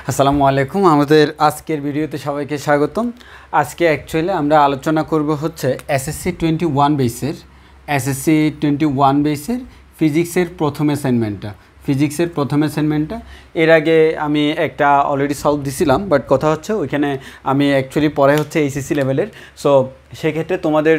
আসসালামু আলাইকুম। আমাদের আজকের ভিডিওতে সবাইকে স্বাগতম। আজকে অ্যাকচুয়ালি আমরা আলোচনা করব হচ্ছে এসএসসি 21 বেসের ফিজিক্সের প্রথম অ্যাসাইনমেন্টটা এর আগে আমি একটা অলরেডি সলভ দিছিলাম, বাট কথা হচ্ছে ওইখানে আমি অ্যাকচুয়ালি পরে হচ্ছে এইচএসসি লেভেলের। সো সেক্ষেত্রে তোমাদের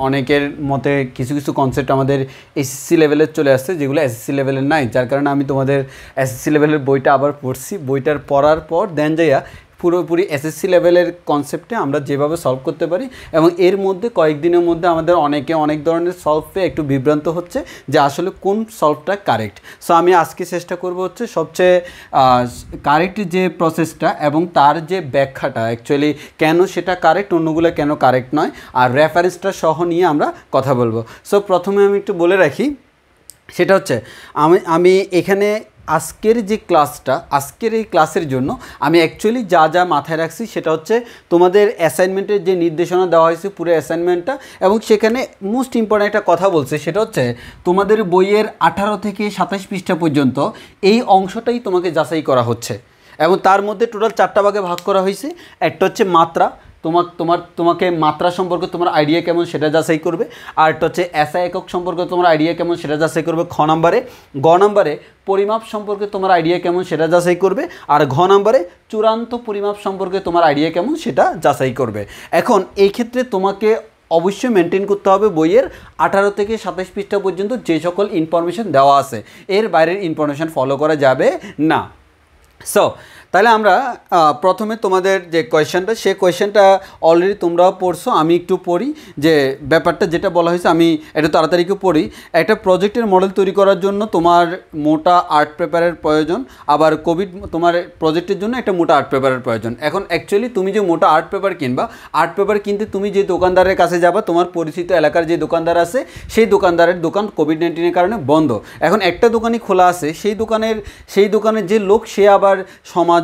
অনেকের মতে কিছু কিছু কনসেপ্ট আমাদের এসএসসি লেভেলের চলে আসছে, যেগুলো এসএসসি লেভেলের নাই, যার কারণে আমি তোমাদের এসএসসি লেভেলের বইটা আবার পড়ছি। বইটার পড়ার পর দেন যাইয়া পুরোপুরি এসএসসি লেভেলের কনসেপ্টে আমরা যেভাবে সলভ করতে পারি, এবং এর মধ্যে কয়েকদিনের মধ্যে আমাদের অনেক ধরনের সলভ পেয়ে একটু বিভ্রান্ত হচ্ছে যে আসলে কোন সলভটা কারেক্ট। সো আমি আজকে চেষ্টা করব হচ্ছে সবচেয়ে কারেক্ট যে প্রসেসটা এবং তার যে ব্যাখ্যাটা অ্যাকচুয়ালি কেন সেটা কারেক্ট, অন্যগুলো কেন কারেক্ট নয়, আর রেফারেন্সটা সহ নিয়ে আমরা কথা বলবো। সো প্রথমে আমি একটু বলে রাখি, সেটা হচ্ছে আমি এখানে আজকের এই ক্লাসের জন্য আমি অ্যাকচুয়ালি যা মাথায় রাখছি সেটা হচ্ছে তোমাদের অ্যাসাইনমেন্টের যে নির্দেশনা দেওয়া হয়েছে পুরো অ্যাসাইনমেন্টটা, এবং সেখানে মোস্ট ইম্পর্ট্যান্ট একটা কথা বলছে, সেটা হচ্ছে তোমাদের বইয়ের 18 থেকে 27 পৃষ্ঠা পর্যন্ত এই অংশটাই তোমাকে যাচাই করা হচ্ছে, এবং তার মধ্যে টোটাল 4টা ভাগে ভাগ করা হয়েছে। একটা হচ্ছে মাত্রা, তোমাকে মাত্রা সম্পর্কে তোমার আইডিয়া কেমন সেটা যাচাই করবে। আর একটা হচ্ছে এসআই একক সম্পর্কে তোমার আইডিয়া কেমন সেটা যাচাই করবে খ নম্বরে। গ নম্বরে পরিমাপ সম্পর্কে তোমার আইডিয়া কেমন সেটা যাচাই করবে। আর ঘ নম্বরে চূড়ান্ত পরিমাপ সম্পর্কে তোমার আইডিয়া কেমন সেটা যাচাই করবে। এখন এই ক্ষেত্রে তোমাকে অবশ্যই মেনটেন করতে হবে বইয়ের 18 থেকে 27 পৃষ্ঠা পর্যন্ত যে সকল ইনফরমেশান দেওয়া আছে, এর বাইরের ইনফরমেশান ফলো করা যাবে না। সো তাহলে আমরা প্রথমে তোমাদের যে কোয়েশ্চেনটা, সেই কোয়েশ্চেনটা অলরেডি তোমরাও পড়ছো, আমি একটু পড়ি যে ব্যাপারটা যেটা বলা হয়েছে, আমি একটু তাড়াতাড়ি পড়ি। একটা প্রজেক্টের মডেল তৈরি করার জন্য তোমার মোটা আর্ট পেপারের প্রয়োজন, আবার তোমার প্রজেক্টের জন্য একটা মোটা আর্ট পেপারের প্রয়োজন। এখন অ্যাকচুয়ালি তুমি যে মোটা আর্ট পেপার কিনবা, আর্ট পেপার কিনতে তুমি যে দোকানদারের কাছে যাবা, তোমার পরিচিত এলাকার যে দোকানদার আছে সেই দোকানদারের দোকান কোভিড-19-এর কারণে বন্ধ। এখন একটা দোকানই খোলা আছে, সেই দোকানের যে লোক সে আবার সমাজে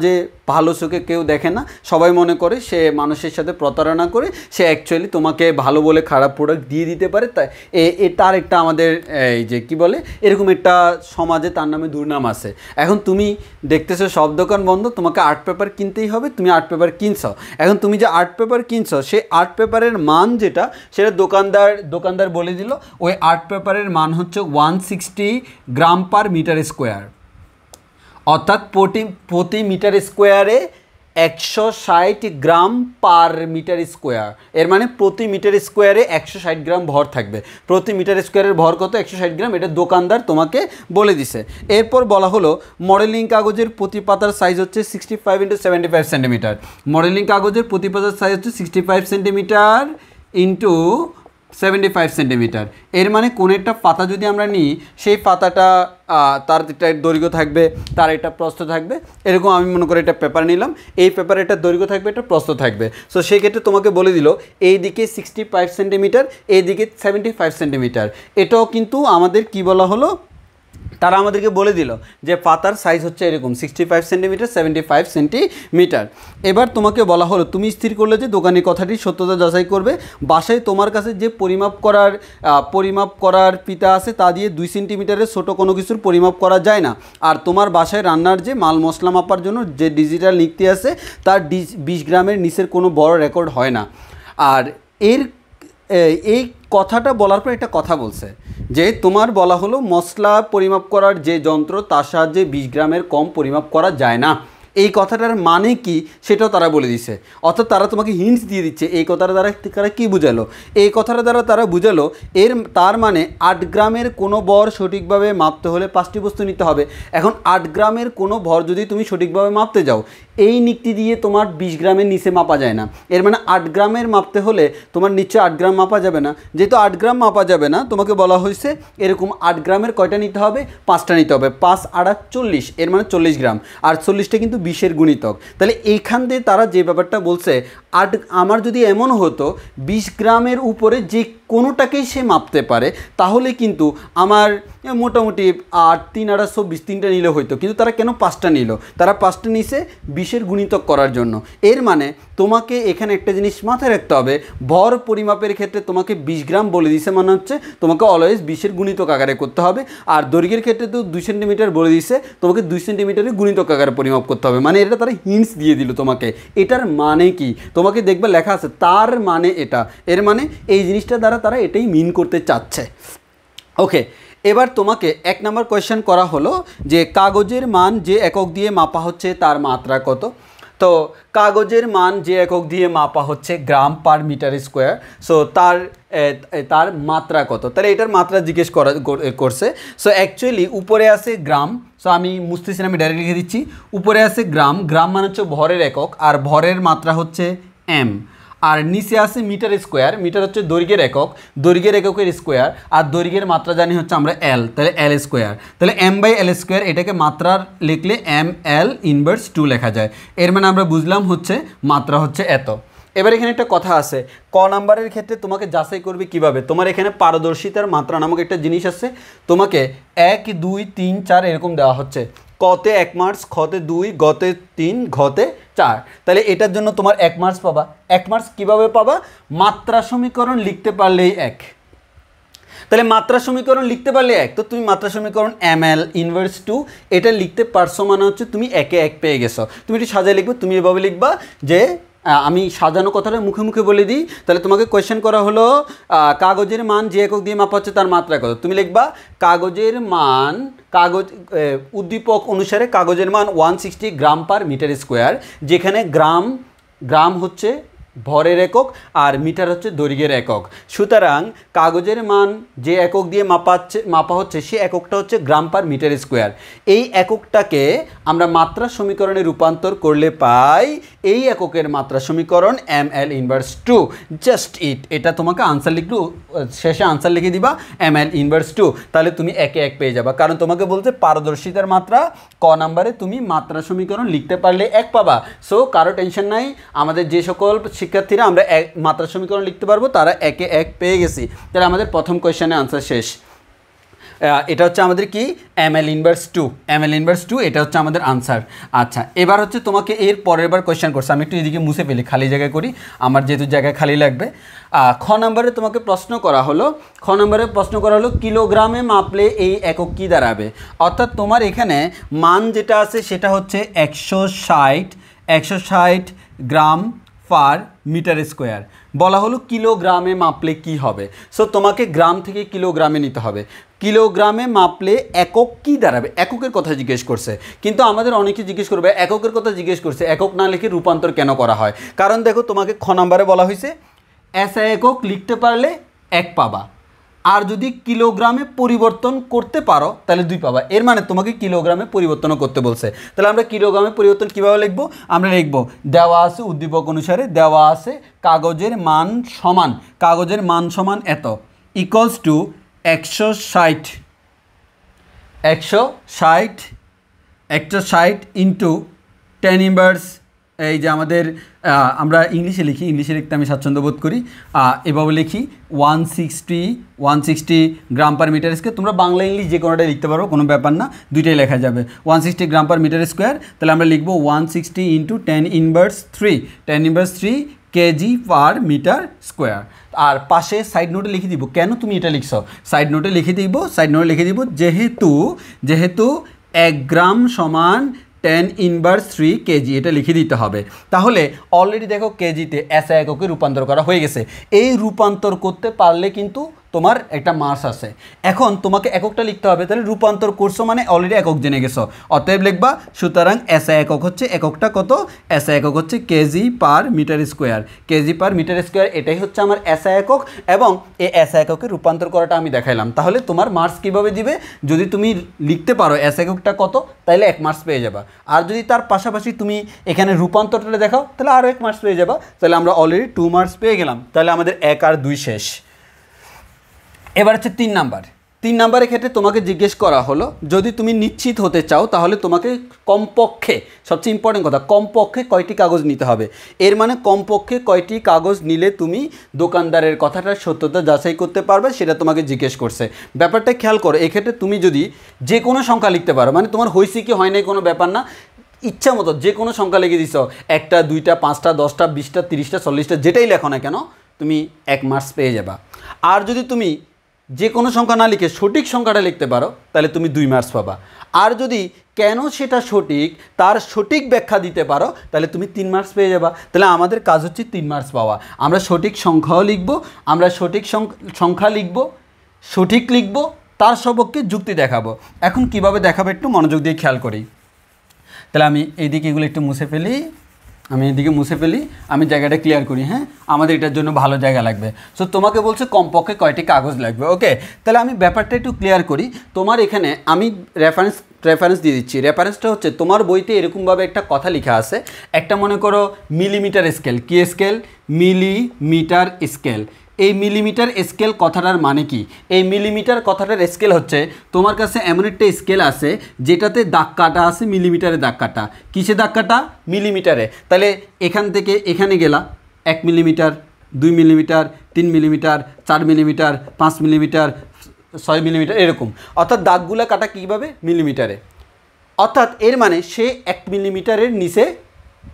ভালো চোখে কেউ দেখে না, সবাই মনে করে সে মানুষের সাথে প্রতারণা করে, সে অ্যাকচুয়ালি তোমাকে ভালো বলে খারাপ প্রোডাক্ট দিয়ে দিতে পারে। তাই তার একটা আমাদের এই যে কি বলে, এরকম একটা সমাজে তার নামে দুর্নাম আছে। এখন তুমি দেখতেছো সব দোকান বন্ধ, তোমাকে আর্ট পেপার কিনতেই হবে, তুমি আর্ট পেপার কিনছো। এখন তুমি যে আর্ট পেপার কিনছো, সেই আর্ট পেপারের মান যেটা, সেটা দোকানদার বলে দিল ওই আর্ট পেপারের মান হচ্ছে 160 গ্রাম পার মিটার স্কোয়ার, অর্থাৎ প্রতি মিটার স্কোয়ারে 160 গ্রাম পার মিটার স্কোয়ার। এর মানে প্রতি মিটার স্কোয়ারে 160 গ্রাম ভর থাকবে। প্রতি মিটার স্কোয়ারের ভর কত? 160 গ্রাম। এটা দোকানদার তোমাকে বলে দিছে। এরপর বলা হলো মডেলিং কাগজের প্রতি পাতার সাইজ হচ্ছে 65 × 75 সেন্টিমিটার। মডেলিং কাগজের প্রতি পাতার সাইজ হচ্ছে 65 সেন্টিমিটার ইন্টু 75 সেন্টিমিটার। এর মানে কোনো একটা পাতা যদি আমরা নিই, সেই পাতাটা তার একটা দৈর্ঘ্য থাকবে, তার একটা প্রস্থ থাকবে। এরকম আমি মনে করি একটা পেপার নিলাম, এই পেপারে একটা দৈর্ঘ্য থাকবে, একটা প্রস্থ থাকবে। সো সেই ক্ষেত্রে তোমাকে বলে দিল এই দিকে 65 সেন্টিমিটার, এই দিকে 75 সেন্টিমিটার। এটাও কিন্তু আমাদের কি বলা হলো, তারা আমাদেরকে বলে দিল যে পাতার সাইজ হচ্ছে এরকম 65 সেন্টিমিটার 75 সেন্টিমিটার। এবার তোমাকে বলা হলো, তুমি স্থির করলে যে দোকানি কথাটি সত্যতা যাচাই করবে। বাসায় তোমার কাছে যে পরিমাপ করার ফিতা আছে, তা দিয়ে 2 সেন্টিমিটারের ছোটো কোনো কিছুর পরিমাপ করা যায় না। আর তোমার বাসায় রান্নার যে মাল মশলা মাপার জন্য যে ডিজিটাল নিক্তি আছে, তার 20 গ্রামের নিচের কোনো বড় রেকর্ড হয় না। আর এই কথাটা বলার পর একটা কথা বলছে যে তোমার বলা হলো মশলা পরিমাপ করার যে যন্ত্র, তার সাহায্যে 20 গ্রামের কম পরিমাপ করা যায় না। এই কথাটার মানে কি সেটাও তারা বলে দিচ্ছে, অর্থাৎ তারা তোমাকে হিন্টস দিয়ে দিচ্ছে। এই কথাটা দ্বারা তারা কী বুঝালো? এই কথাটা দ্বারা তারা বুঝালো তার মানে 8 গ্রামের কোনো ভর সঠিকভাবে মাপতে হলে 5টি বস্তু নিতে হবে। এখন 8 গ্রামের কোনো ভর যদি তুমি সঠিকভাবে মাপতে যাও, এই নিকটি দিয়ে তোমার 20 গ্রামের নিচে মাপা যায় না। এর মানে 8 গ্রামের মাপতে হলে তোমার নিচে 8 গ্রাম মাপা যাবে না। যেহেতু 8 গ্রাম মাপা যাবে না, তোমাকে বলা হয়েছে এরকম 8 গ্রামের কয়টা নিতে হবে? 5টা নিতে হবে। 5 × 8 = 40, এর মানে 40 গ্রাম। আর 40টা কিন্তু 20-এর গুণিতক। তাহলে এইখান দিয়ে তারা যে ব্যাপারটা বলছে, আর আমার যদি এমন হতো 20 গ্রামের উপরে যে কোনোটাকেই সে মাপতে পারে, তাহলে কিন্তু আমার মোটামুটি 8 3 8 24 3টা নিলে হইতো, কিন্তু তারা কেন 5টা নিল? তারা 5টা নিছে 20-এর গুণিতক করার জন্য। এর মানে তোমাকে এখানে একটা জিনিস মাথায় রাখতে হবে, ভর পরিমাপের ক্ষেত্রে তোমাকে 20 গ্রাম বলে দিছে, মানে হচ্ছে তোমাকে অলওয়েজ 20-এর গুণিতক আকারে করতে হবে। আর দৈর্ঘ্যের ক্ষেত্রে তো 2 সেন্টিমিটার বলে দিছে, তোমাকে 2 সেন্টিমিটারের গুণিতক আকারে পরিমাপ করতে হবে। মানে এটা তারা হিন্টস দিয়ে দিল তোমাকে। এটার মানে কি তোমাকে দেখবে লেখা আছে, তার মানে এটা, এর মানে এই জিনিসটা দ্বারা তারা এটাই মিন করতে চাচ্ছে। ওকে, এবার তোমাকে 1 নম্বর কোয়েশ্চেন করা হলো যে কাগজের মান যে একক দিয়ে মাপা হচ্ছে তার মাত্রা কত। তো কাগজের মান যে একক দিয়ে মাপা হচ্ছে গ্রাম পার মিটার স্কোয়ার, সো তার মাত্রা কত, তাহলে এটার মাত্রা জিজ্ঞেস করছে। সো অ্যাকচুয়ালি উপরে আছে গ্রাম, সো আমি মুছতেছি না, আমি ডাইরেক্ট লিখে দিচ্ছি। উপরে আছে গ্রাম, গ্রাম মানে হচ্ছে ভরের একক, আর ভরের মাত্রা হচ্ছে এম। আর নিচে আছে মিটার স্কোয়ার, মিটার হচ্ছে দৈর্ঘ্যের একক, দৈর্ঘ্যের এককের স্কোয়ার, আর দৈর্ঘ্যের মাত্রা জানি হচ্ছে আমরা এল, তাহলে এল স্কোয়ার, তাহলে m/l স্কোয়ার, এটাকে মাত্রার লিখলে ml ইনভার্স 2 লেখা যায়। এর মানে আমরা বুঝলাম হচ্ছে মাত্রা হচ্ছে এত। এবার এখানে একটা কথা আছে, ক নাম্বারের ক্ষেত্রে তোমাকে যাচাই করবে কিভাবে, তোমার এখানে পারদর্শিতার মাত্রা নামক একটা জিনিস আছে, তোমাকে 1 2 3 4 এরকম দেওয়া হচ্ছে, কতে 1 মার্কস, খতে 2, গতে 3, ঘতে 4। তাহলে এটার জন্য তোমার 1 মার্কস পাবা। 1 মার্কস কীভাবে পাবা? মাত্রা সমীকরণ লিখতে পারলেই 1। তাহলে মাত্রা সমীকরণ লিখতে পারলে 1, তো তুমি মাত্রা সমীকরণ ml ইনভার্স 2 এটা লিখতে পারছো, মানে হচ্ছে তুমি 1 এ 1 পেয়ে গেছো। তুমি একটু সাজায় লিখবে, তুমি এভাবে লিখবা যে আমি সাজানো কথাটা মুখে মুখে বলে দিই। তাহলে তোমাকে কোয়েশ্চেন করা হলো কাগজের মান যে একক দিয়ে মাপা হচ্ছে তার মাত্রা কত। তুমি লিখবা কাগজের মান, কাগজ উদ্দীপক অনুসারে কাগজের মান 160 গ্রাম পার মিটার স্কোয়ার, যেখানে গ্রাম হচ্ছে ভরের একক আর মিটার হচ্ছে দৈর্ঘ্যের একক। সুতরাং কাগজের মান যে একক দিয়ে মাপা হচ্ছে সে এককটা হচ্ছে গ্রাম পার মিটার স্কোয়ার। এই এককটাকে আমরা মাত্রা সমীকরণে রূপান্তর করলে পাই এই এককের মাত্রা সমীকরণ ml ইনভার্স 2। জাস্ট এটা তোমাকে আনসার লিখলে শেষে আনসার লিখে দিবা ml ইনভার্স 2, তাহলে তুমি 1 এ 1 পেয়ে যাবা। কারণ তোমাকে বলছে পারদর্শিতার মাত্রা, ক নাম্বারে তুমি মাত্রা সমীকরণ লিখতে পারলে 1 পাবা। সো কারো টেনশন নাই, আমাদের যে সকল শিক্ষার্থীরা আমরা মাত্রা সমীকরণ লিখতে পারবো তারা 1 এ 1 পেয়ে গেছি। তাহলে আমাদের প্রথম কোয়েশ্চেনে আনসার শেষ। এটা হচ্ছে আমাদের কি ml ইনভার্স 2, ml ইনভার্স 2 এটা হচ্ছে আমাদের আনসার। আচ্ছা, এবার হচ্ছে তোমাকে এর পরের বার কোয়েশ্চেন করছে, আমি একটু এদিকে মুছে ফেলি, খালি জায়গায় করি, আমার যেহেতু জায়গায় খালি লাগবে। খ নাম্বারে তোমাকে প্রশ্ন করা হলো, কিলোগ্রামে মাপলে এই একক কি দাঁড়াবে। অর্থাৎ তোমার এখানে মান যেটা আছে সেটা হচ্ছে 160 গ্রাম পার মিটার স্কোয়ার, বলা হলো কিলোগ্রামে মাপলে কি হবে। সো তোমাকে গ্রাম থেকে কিলোগ্রামে নিতে হবে। কিলোগ্রামে মাপলে একক কি দাঁড়াবে, এককের কথা জিজ্ঞেস করছে। কিন্তু আমাদের অনেকে জিজ্ঞেস করবে এককের কথা জিজ্ঞেস করছে, একক না লিখে রূপান্তর কেন করা হয়। কারণ দেখো তোমাকে খ নাম্বারে বলা হয়েছে এসা একক লিখতে পারলে 1 পাবা, আর যদি কিলোগ্রামে পরিবর্তন করতে পারো তাহলে 2 পাবা। এর মানে তোমাকে কিলোগ্রামে পরিবর্তনও করতে বলছে। তাহলে আমরা কিলোগ্রামে পরিবর্তন কীভাবে লিখবো, আমরা লিখবো দেওয়া আছে উদ্দীপক অনুসারে, দেওয়া আছে কাগজের মান সমান এত ইকুয়ালস টু 160 ইন্টু 10 ইনভার্স, এই যে আমাদের আমরা ইংলিশে লিখতে আমি স্বাচ্ছন্দ্য বোধ করি, এভাবে লিখি 160 গ্রাম পার মিটার স্কোয়ার। তোমরা বাংলা ইংলিশ যে কোনোটাই লিখতে পারো, কোনো ব্যাপার না, দুইটাই লেখা যাবে। 160 গ্রাম পার মিটার স্কোয়ার, তাহলে আমরা লিখবো 160 into 10 inverse 3 KG per metre square. আর পাশে সাইড নোটে লিখে দিব, কেন তুমি এটা লিখছো, সাইড নোটে লিখে দিব যেহেতু 1 গ্রাম সমান 10 ইনভার্স 3 কেজি, এটা লিখে দিতে হবে। তাহলে অলরেডি দেখো কেজিতে এসা এককে রূপান্তর করা হয়ে গেছে। এই রূপান্তর করতে পারলে কিন্তু তোমার একটা মার্কস আছে। এখন তোমাকে এককটা লিখতে হবে, তাহলে রূপান্তর করছো মানে অলরেডি একক জেনে গেছো, অতএব লিখবা সুতরাং এসা একক হচ্ছে, এককটা কত, এসা একক হচ্ছে কেজি পার মিটার স্কোয়ার, এটাই হচ্ছে আমার এসা একক। এবং এই এসা এককে রূপান্তর করাটা আমি দেখাইলাম। তাহলে তোমার মার্কস কীভাবে দিবে, যদি তুমি লিখতে পারো এসা এককটা কত তাহলে 1 মার্কস পেয়ে যাবা, আর যদি তার পাশাপাশি তুমি এখানে রূপান্তরটা দেখাও তাহলে আরও 1 মার্কস পেয়ে যাবা। তাহলে আমরা অলরেডি 2 মার্কস পেয়ে গেলাম। তাহলে আমাদের 1 আর 2 শেষ। এবার হচ্ছে 3 নাম্বার। 3 নম্বরের ক্ষেত্রে তোমাকে জিজ্ঞেস করা হলো যদি তুমি নিশ্চিত হতে চাও তাহলে তোমাকে কমপক্ষে, সবচেয়ে ইম্পর্টেন্ট কথা, কমপক্ষে কয়টি কাগজ নিতে হবে। এর মানে কমপক্ষে কয়টি কাগজ নিলে তুমি দোকানদারের কথাটার সত্যতা যাচাই করতে পারবে সেটা তোমাকে জিজ্ঞেস করছে। ব্যাপারটা খেয়াল করো, এক্ষেত্রে তুমি যদি যে কোনো সংখ্যা লিখতে পারো, মানে তোমার হয়েছে কি হয় নাই কোনো ব্যাপার না, ইচ্ছা মতো যে কোনো সংখ্যা লিখে দিছ, 1টা 2টা 5টা 10টা 20টা 30টা 40টা যেটাই লেখো না কেন তুমি 1 মার্কস পেয়ে যাবা। আর যদি তুমি যে কোনো সংখ্যা না লিখে সঠিক সংখ্যাটা লিখতে পারো তাহলে তুমি 2 মার্কস পাবা। আর যদি কেন সেটা সঠিক তার সঠিক ব্যাখ্যা দিতে পারো তাহলে তুমি 3 মার্কস পেয়ে যাবা। তাহলে আমাদের কাজ হচ্ছে 3 মার্কস পাওয়া। আমরা সঠিক সংখ্যাও লিখব, আমরা সঠিক সংখ্যা লিখব, সঠিক লিখব, তার সপক্ষে যুক্তি দেখাবো। এখন কিভাবে দেখাবো একটু মনোযোগ দিয়ে খেয়াল করি। তাহলে আমি এইদিকে এগুলো একটু মুছে ফেলি, আমি জায়গাটা ক্লিয়ার করি। হ্যাঁ, আমাদের এটার জন্য ভালো জায়গা লাগবে। সো তোমাকে বলছে কমপক্ষে কয়টি কাগজ লাগবে। ওকে, তাহলে আমি ব্যাপারটা একটু ক্লিয়ার করি। তোমার এখানে আমি রেফারেন্স দিয়ে দিচ্ছি। রেফারেন্সটা হচ্ছে তোমার বইতে এরকমভাবে একটা কথা লেখা আছে, একটা মনে করো মিলিমিটার স্কেল। কি স্কেল? Millimetre scale. এই মিলিমিটার স্কেল কথাটার মানে কি? এই মিলিমিটার কথাটার স্কেল হচ্ছে তোমার কাছে এমন একটা স্কেল আছে যেটাতে দাগ কাটা আছে, মিলিমিটারে দাগ কাটা। কিসে দাগ কাটা? মিলিমিটারে। তাহলে এখান থেকে এখানে গেলা 1 millimetre, 2 millimetre, 3 millimetre, 4 millimetre, 5 millimetre, 6 millimetre, এরকম। অর্থাৎ দাগগুলো কাটা কীভাবে? মিলিমিটারে। অর্থাৎ এর মানে সে 1 মিলিমিটারের নিচে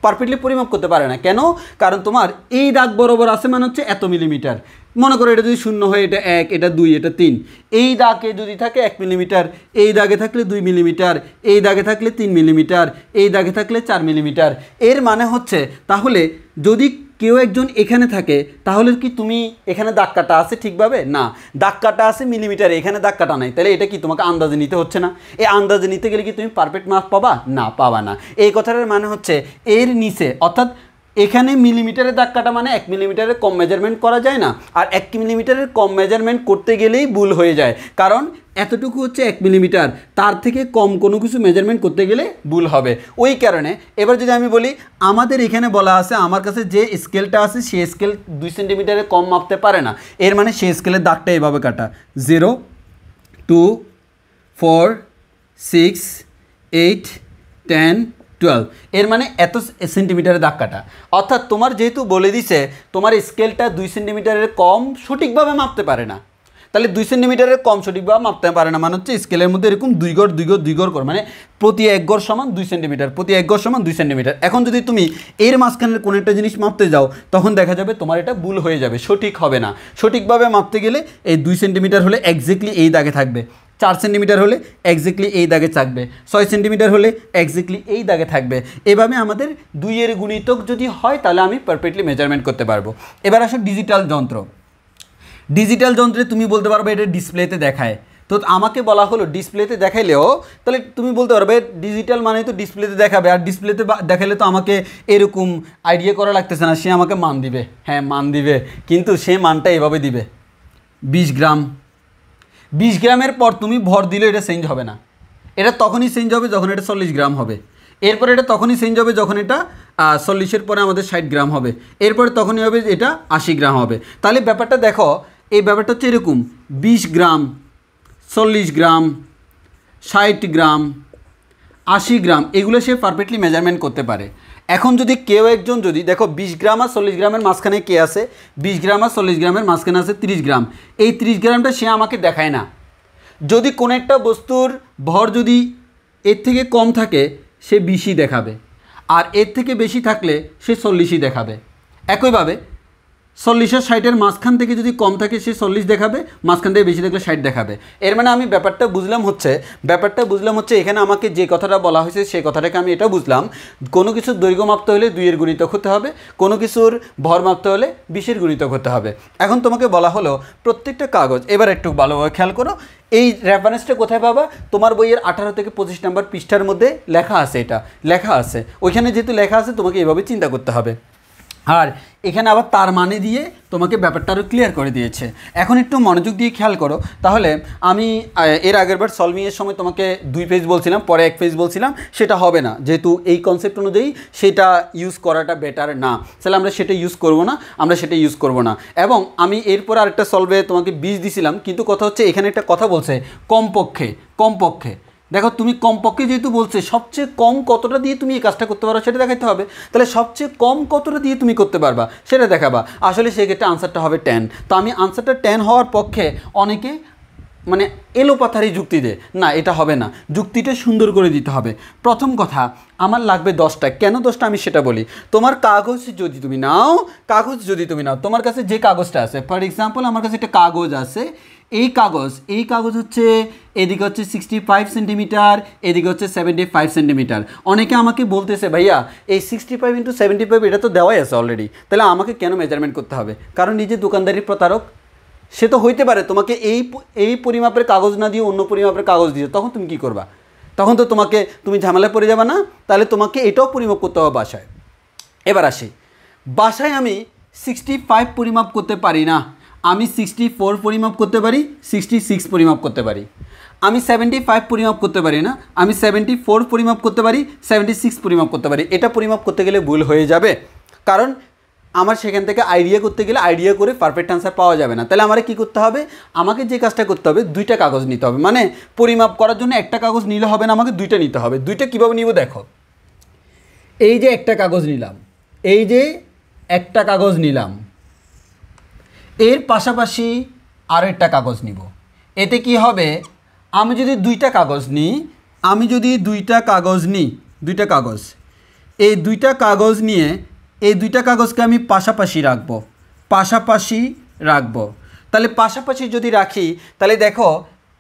পারফেক্টলি পরিমাপ করতে পারে না। কেন? কারণ তোমার এই দাগ বরাবর আছে মানে হচ্ছে এত মিলিমিটার। মনে করো এটা যদি 0 হয়, এটা 1, এটা 2, এটা 3। এই দাগে যদি থাকে 1 মিলিমিটার, এই দাগে থাকলে 2 মিলিমিটার, এই দাগে থাকলে 3 মিলিমিটার, এই দাগে থাকলে 4 মিলিমিটার। এর মানে হচ্ছে তাহলে যদি কেউ একজন এখানে থাকে তাহলে কি তুমি এখানে দাগ কাটা আছে ঠিকভাবে? না, দাগ কাটা আছে মিলিমিটারে, এখানে দাগ কাটা নাই। তাহলে এটা কি তোমাকে আন্দাজে নিতে হচ্ছে না? এই আন্দাজে নিতে গেলে কি তুমি পারফেক্ট মার্ক পাবা? না, পাবা না। এই কথাটার মানে হচ্ছে এর নিচে, অর্থাৎ এখানে মিলিমিটারে দাগ কাটা মানে 1 মিলিমিটারের কম মেজারমেন্ট করা যায় না। আর 1 মিলিমিটারের কম মেজারমেন্ট করতে গেলেই ভুল হয়ে যায়, কারণ এতটুকু হচ্ছে 1 মিলিমিটার, তার থেকে কম কোনো কিছু মেজারমেন্ট করতে গেলে ভুল হবে। ওই কারণে এবার যদি আমি বলি আমাদের এখানে বলা আছে আমার কাছে যে স্কেলটা আছে সেই স্কেল 2 সেন্টিমিটারের কম মাপতে পারে না। এর মানে সেই স্কেলের দাগটা এভাবে কাটা, 0 2 4 6 8 10 12। এর মানে এত সেন্টিমিটারের দাগ কাটা। অর্থাৎ তোমার যেহেতু বলে দিছে তোমার স্কেলটা 2 সেন্টিমিটারের কম সঠিকভাবে মাপতে পারে না, তাহলে 2 সেন্টিমিটারের কম সঠিকভাবে মাপতে পারে না মানে হচ্ছে স্কেলের মধ্যে এরকম 2 গড় 2 গড় 2 গড় করে, মানে প্রতি 1 গড় সমান 2 সেন্টিমিটার, প্রতি 1 গড় সমান 2 সেন্টিমিটার। এখন যদি তুমি এর মাঝখানের কোনো একটা জিনিস মাপতে যাও তখন দেখা যাবে তোমার এটা ভুল হয়ে যাবে, সঠিক হবে না। সঠিকভাবে মাপতে গেলে এই 2 সেন্টিমিটার হলে এক্স্যাক্টলি এই দাগে থাকবে, 4 সেন্টিমিটার হলে এক্স্যাক্টলি এই দাগে থাকবে, 6 সেন্টিমিটার হলে এক্স্যাক্টলি এই দাগে থাকবে। এভাবে আমাদের 2 এর গুণিতক যদি হয় তাহলে আমি পারফেক্টলি মেজারমেন্ট করতে পারবো। এবার আসো ডিজিটাল যন্ত্র। ডিজিটাল যন্ত্রে তুমি বলতে পারবে এটা ডিসপ্লেতে দেখায়, তো আমাকে বলা হলো ডিসপ্লেতে দেখাইলেও তাহলে তুমি বলতে পারবে ডিজিটাল মানে তো ডিসপ্লেতে দেখাবে, আর ডিসপ্লেতে দেখালে তো আমাকে এরকম আইডিয়া করা লাগতেছে না, সে আমাকে মান দিবে। হ্যাঁ, মান দিবে, কিন্তু সে মানটা এভাবে দিবে 20 গ্রাম। 20 গ্রামের পর তুমি ভর দিলে এটা চেঞ্জ হবে না, এটা তখনই চেঞ্জ হবে যখন এটা 40 গ্রাম হবে। এরপরে এটা তখনই চেঞ্জ হবে যখন এটা 40-এর পরে আমাদের 60 গ্রাম হবে, এরপরে তখনই হবে এটা 80 গ্রাম হবে। তাহলে ব্যাপারটা দেখো, এই ব্যাপারটা হচ্ছে এরকম 20 গ্রাম, 40 গ্রাম, 60 গ্রাম, 80 গ্রাম, এগুলো সে পারফেক্টলি মেজারমেন্ট করতে পারে। এখন যদি কেউ একজন যদি দেখো 20 গ্রাম আর 40 গ্রামের মাঝখানে কে আছে, 20 গ্রাম আর 40 গ্রামের মাঝখানে আছে 30 গ্রাম, এই 30 গ্রামটা সে আমাকে দেখায় না। যদি কোনো একটা বস্তুর ভর যদি এর থেকে কম থাকে সে 20ই দেখাবে, আর এর থেকে বেশি থাকলে সে 40ই দেখাবে। একইভাবে 40 আর 60-এর মাঝখান থেকে যদি কম থাকে সে 40 দেখাবে, মাঝখান থেকে বেশি থাকলে 60 দেখাবে। এর মানে আমি ব্যাপারটা বুঝলাম হচ্ছে এখানে আমাকে যে কথাটা বলা হয়েছে সেই কথাটাকে আমি এটা বুঝলাম, কোনো কিছুর দৈর্ঘ্য মাপতে হলে 2 এর গুণিতক হতে হবে, কোনো কিছুর ভর মাপতে হলে 20 এর গুণিতক হতে হবে। এখন তোমাকে বলা হলো প্রত্যেকটা কাগজ, এবার একটু ভালোভাবে খেয়াল করো, এই রেফারেন্সটা কোথায় পাবা? তোমার বইয়ের 18 থেকে 25 নম্বর পৃষ্ঠার মধ্যে লেখা আছে, এটা লেখা আছে ওইখানে। যেহেতু লেখা আছে তোমাকে এভাবে চিন্তা করতে হবে। আর এখানে আবার তার মানে দিয়ে তোমাকে ব্যাপারটা আরও ক্লিয়ার করে দিয়েছে। এখন একটু মনোযোগ দিয়ে খেয়াল করো। তাহলে আমি এর আগেরবার সলভিংয়ের সময় তোমাকে 2 পেজ বলছিলাম, পরে 1 পেজ বলছিলাম, সেটা হবে না, যেহেতু এই কনসেপ্ট অনুযায়ী সেটা ইউজ করাটা বেটার না, তাহলে আমরা সেটা ইউজ করব না। এবং আমি এরপর আরেকটা সলভে তোমাকে 20 দিছিলাম, কিন্তু কথা হচ্ছে এখানে একটা কথা বলছে কমপক্ষে। দেখো তুমি কমপক্ষে যেহেতু বলছে, সবচেয়ে কম কতটা দিয়ে তুমি এই কাজটা করতে পারো সেটা দেখাতে হবে। তাহলে সবচেয়ে কম কতটা দিয়ে তুমি করতে পারবা সেটা দেখাবা। আসলে সেক্ষেত্রে আনসারটা হবে 10। তো আমি আনসারটা 10 হওয়ার পক্ষে অনেকে মানে এলোপাথারি যুক্তি দেয়, না এটা হবে না, যুক্তিটা সুন্দর করে দিতে হবে। প্রথম কথা, আমার লাগবে 10টা। কেন 10টা আমি সেটা বলি। তোমার কাগজ যদি তুমি নাও, তোমার কাছে যে কাগজটা আছে, ফর এক্সাম্পল আমার কাছে একটা কাগজ আছে, এই কাগজ হচ্ছে, এদিকে হচ্ছে 65 সেন্টিমিটার, এদিকে হচ্ছে 75 সেন্টিমিটার। অনেকে আমাকে বলতেছে ভাইয়া এই 65 × 75 এটা তো দেওয়াই আছে অলরেডি, তাহলে আমাকে কেন মেজারমেন্ট করতে হবে? কারণ নিজে দোকানদারির প্রতারক, সে তো হইতে পারে তোমাকে এই পরিমাপের কাগজ না দিয়ে অন্য পরিমাপের কাগজ দিয়েছে, তখন তুমি কি করবা? তখন তো তুমি ঝামেলায় পড়ে যাবে না? তাহলে তোমাকে এটাও পরিমাপ করতে হবে বাসায়। এবার আসি, বাসায় আমি 65 পরিমাপ করতে পারি না, আমি 64 পরিমাপ করতে পারি, 66 পরিমাপ করতে পারি। আমি 75 পরিমাপ করতে পারি না, আমি 74 পরিমাপ করতে পারি, 76 পরিমাপ করতে পারি। এটা পরিমাপ করতে গেলে ভুল হয়ে যাবে, কারণ আমার সেখান থেকে আইডিয়া করতে গেলে আইডিয়া করে পারফেক্ট আনসার পাওয়া যাবে না। তাহলে আমার কি করতে হবে? আমাকে যে কাজটা করতে হবে, 2টা কাগজ নিতে হবে। মানে পরিমাপ করার জন্য একটা কাগজ নিলে হবে না, আমাকে 2টা নিতে হবে। 2টা কীভাবে নিব দেখো, এই যে একটা কাগজ নিলাম, এর পাশাপাশি আরও একটা কাগজ নিব। এতে কি হবে, আমি যদি 2টা কাগজ নিই, এই 2টা কাগজ নিয়ে এই 2টা কাগজকে আমি পাশাপাশি রাখবো। তাহলে পাশাপাশি যদি রাখি, তাহলে দেখো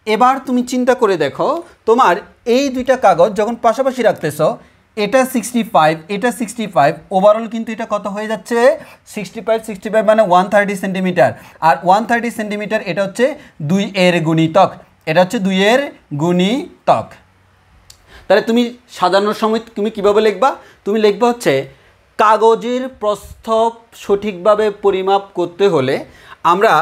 এবার তুমি চিন্তা করে দেখো, তোমার এই 2টা কাগজ যখন পাশাপাশি রাখতেছো, এটা 65, এটা 65, ওভারঅল কিন্তু এটা কত হয়ে যাচ্ছে? 65 মানে 130 সেন্টিমিটার। আর 130 সেন্টিমিটার এটা হচ্ছে 2 এর গুণিতক, তাহলে তুমি সাজানোর সময় তুমি কিভাবে লিখবা? তুমি লিখবা হচ্ছে কাগজের প্রস্থ সঠিকভাবে পরিমাপ করতে হলে আমরা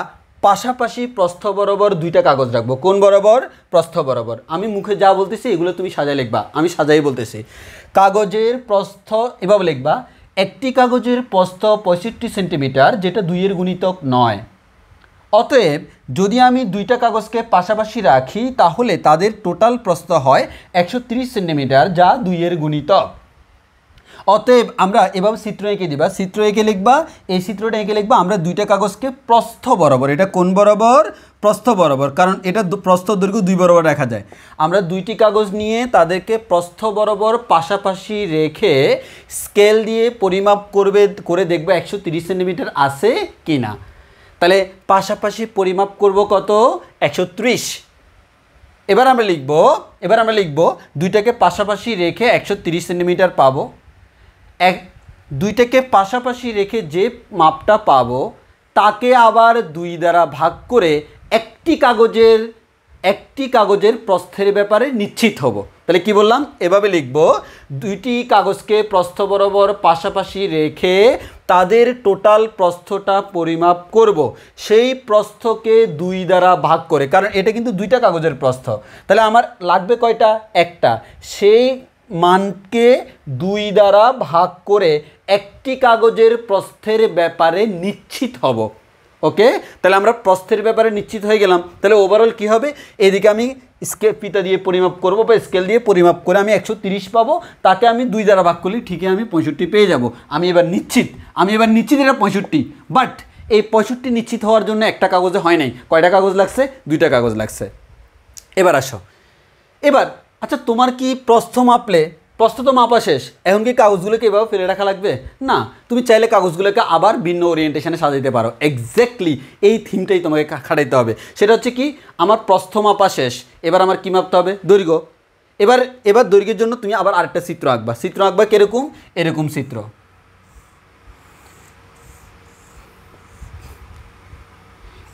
পাশাপাশি প্রস্থ বরাবর 2টা কাগজ রাখবো। কোন বরাবর? প্রস্থ বরাবর। আমি মুখে যা বলতেছি এগুলো তুমি সাজায় লিখবা, আমি সাজাই বলতেছি। কাগজের প্রস্থ এভাবে লিখবা, একটি কাগজের প্রস্থ 65 সেন্টিমিটার, যেটা 2 এর গুণিতক নয়। অতএব যদি আমি 2টা কাগজকে পাশাপাশি রাখি, তাহলে তাদের টোটাল প্রস্থ হয় 130 সেন্টিমিটার, যা 2 এর গুণিতক। অতএব আমরা এভাবে চিত্র এঁকে দিবা, এই চিত্রটা এঁকে লিখবা আমরা 2টা কাগজকে প্রস্থ বরাবর, এটা কোন বরাবর? প্রস্থ বরাবর, কারণ এটা প্রস্থ দৈর্ঘ্য 2 বরাবর রাখা যায়। আমরা 2টি কাগজ নিয়ে তাদেরকে প্রস্থ বরাবর পাশাপাশি রেখে স্কেল দিয়ে পরিমাপ করে দেখবো 130 সেন্টিমিটার আছে কি না। তাহলে পাশাপাশি পরিমাপ করব কত? 130। এবার আমরা লিখব 2টাকে পাশাপাশি রেখে 130 সেন্টিমিটার পাবো। 2টাকে পাশাপাশি রেখে যে মাপটা পাবো তাকে আবার 2 দ্বারা ভাগ করে একটি কাগজের প্রস্থের ব্যাপারে নিশ্চিত হব। তাহলে কি বললাম? এভাবে লিখব, 2টি কাগজকে প্রস্থ বরাবর পাশাপাশি রেখে তাদের টোটাল প্রস্থটা পরিমাপ করব, সেই প্রস্থকে 2 দ্বারা ভাগ করে, কারণ এটা কিন্তু 2টা কাগজের প্রস্থ। তাহলে আমার লাগবে কয়টা? একটা। সেই মানকে 2 দ্বারা ভাগ করে একটি কাগজের প্রস্থের ব্যাপারে নিশ্চিত হব। ওকে, তাহলে আমরা প্রস্থের ব্যাপারে নিশ্চিত হয়ে গেলাম। তাহলে ওভারঅল কি হবে? এদিকে আমি ফিতা দিয়ে পরিমাপ করব বা স্কেল দিয়ে পরিমাপ করে আমি 130 পাবো, তাকে আমি 2 দ্বারা ভাগ করলে ঠিকই আমি 65 পেয়ে যাব। আমি এবার নিশ্চিত এটা 65। বাট এই 65 নিশ্চিত হওয়ার জন্য একটা কাগজে হয় নাই, কয়টা কাগজ লাগছে? 2টা কাগজ লাগছে। এবার আসো, আচ্ছা তোমার কি প্রস্থ তো মাপা শেষ, এখন কি কাগজগুলোকে এভাবে ফেলে রাখা লাগবে? না, তুমি চাইলে কাগজগুলোকে আবার ভিন্ন ওরিয়েন্টেশনে সাজাইতে পারো। এক্স্যাক্টলি এই থিমটাই তোমাকে খাটাইতে হবে। সেটা হচ্ছে কি, আমার প্রস্থ মাপা শেষ, এবার আমার কি মাপতে হবে? দৈর্ঘ্য। এবার দৈর্ঘ্যের জন্য তুমি আবার আরেকটা চিত্র আঁকবা। কিরকম? এরকম চিত্র।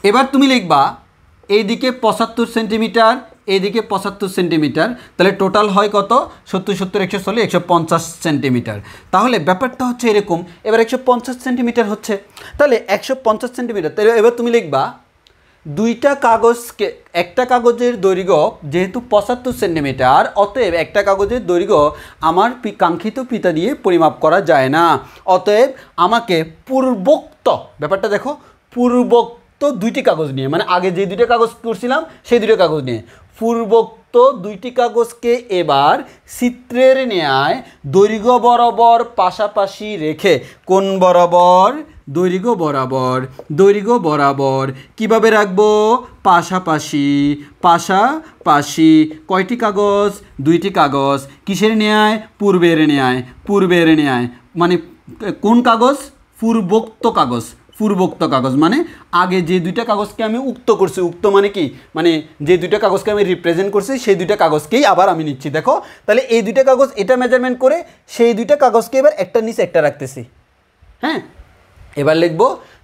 এবার তুমি লিখবা এইদিকে 75 সেন্টিমিটার, এদিকে 75 সেন্টিমিটার, তাহলে টোটাল হয় কত? 70 70 140 150 সেন্টিমিটার। তাহলে ব্যাপারটা হচ্ছে এরকম, এবার 150 সেন্টিমিটার হচ্ছে, তাহলে 150 সেন্টিমিটার, তাহলে এবার তুমি লিখবা দুইটা কাগজকে, একটা কাগজের দৈর্ঘ্য যেহেতু 75 সেন্টিমিটার, অতএব একটা কাগজের দৈর্ঘ্য আমার কাঙ্ক্ষিত ফিতা দিয়ে পরিমাপ করা যায় না। অতএব আমাকে পূর্বোক্ত, ব্যাপারটা দেখো, পূর্বোক্ত দুইটি কাগজ নিয়ে, মানে আগে যে দুইটা কাগজ করছিলাম সেই দুইটা কাগজ নিয়ে, পূর্বোক্ত দুইটি কাগজকে এবার চিত্রের ন্যায় দৈর্ঘ্য বরাবর পাশাপাশি রেখে, কোন বরাবর? দৈর্ঘ্য বরাবর, দৈর্ঘ্য বরাবর কিভাবে রাখবো? পাশাপাশি, পাশাপাশি কয়টি কাগজ? দুইটি কাগজ। কিসের ন্যায়? পূর্বের ন্যায়, পূর্বের ন্যায় মানে কোন কাগজ? পূর্বোক্ত কাগজ, পূর্বোক্ত কাগজ মানে আগে যে দুইটা কাগজকে আমি উক্ত করছি, উক্ত মানে কি? মানে যে দুইটা কাগজকে আমি রিপ্রেজেন্ট করছি সেই দুইটা কাগজকেই আবার আমি নিচ্ছি। দেখো তাহলে এই দুইটা কাগজ এটা মেজারমেন্ট করে সেই দুইটা কাগজকে এবার একটা নিচে একটা রাখতেছি। হ্যাঁ, এবার লিখব